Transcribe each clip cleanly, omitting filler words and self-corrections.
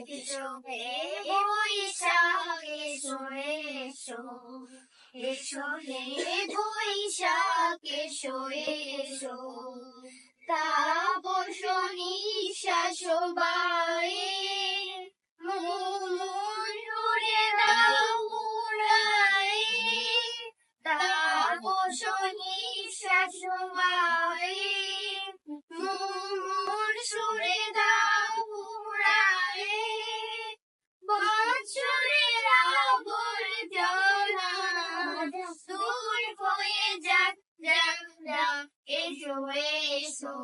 এসো হে বৈশাখ এসো এসো এসো হে বৈশাখ এসো এসো তাপস নিঃশ্বাস বায়ে মন জুড়ে দাও উড়ায়ে তাপস নিঃশ্বাস বায়ে মন সুরে দাও উড়ায়ে বছরের আবর্জনা দূর হয়ে যাক যাক যাক এসো এসো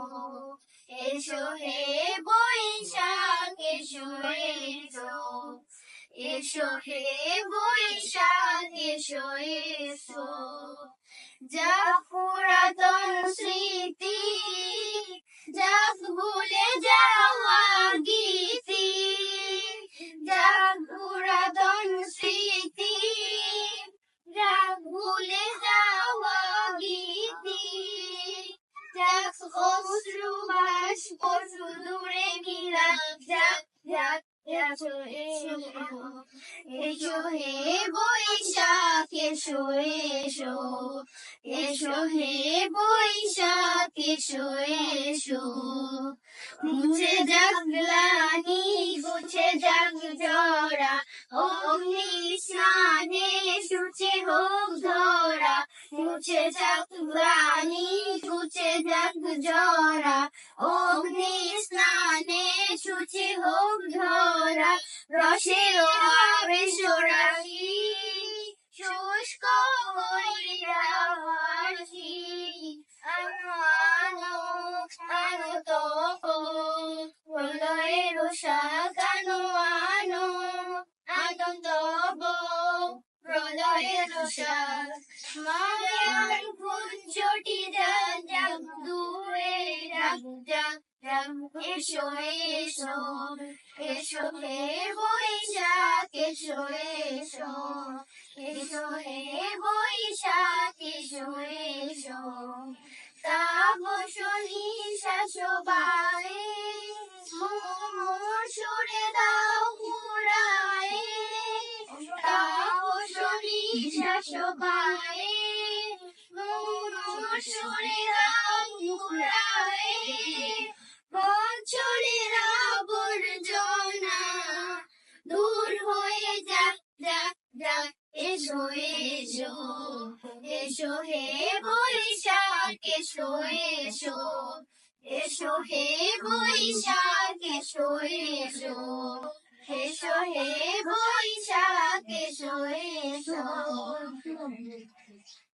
এসো হে বৈশাখ এসো এসো এসো হে বৈশাখ এসো এসো যাক পুরাতন স্মৃতি যাক ভুলে যাওয়া গীতি যাক পুরাতন স্মৃতি যাক ভুলে যাওয়া গীতি যাক অশ্রু বাষ্প দূরে নিরাগ যাক যাক এসো এসো এসো হে বৈশাখ এসো এসো এসো হে বৈশাখ এসো এসো মুছে যাক গ্লানি মুছে যাক জরা অগ্নি স্নানে শুচি হোক ধরা মুছে যাক গ্লানি মুছে যাক জরা অগ্নি স্নানে শুচি হোক ধরা রসের অভাবে সরাসি শুষ্ক হইয়া হাসি আনো আনো আনো তখন প্রলয়ের শাক আনো আনো আনো তব প্রলয়ের শাক মায়ার কুঞ্জটি যাক যাক দূরে যাক যাক যাক এসো এসো এসো হে বৈশাখ এসো এসো এসো হে বৈশাখ এসো এসো তাপস নিঃশ্বাস বায়ে মোর সুরে দাও উড়ায়ে তাপস নিঃশ্বাস বায়ে মোর সুরে দাও উড়ায়ে বছরের আবর্জনা দূর হয়ে যাক যাক যাক এসো এসো এসো হে বৈশাখ এসো এসো এসো হে বৈশাখ এসো এসো এসো হে বৈশাখ এসো এসো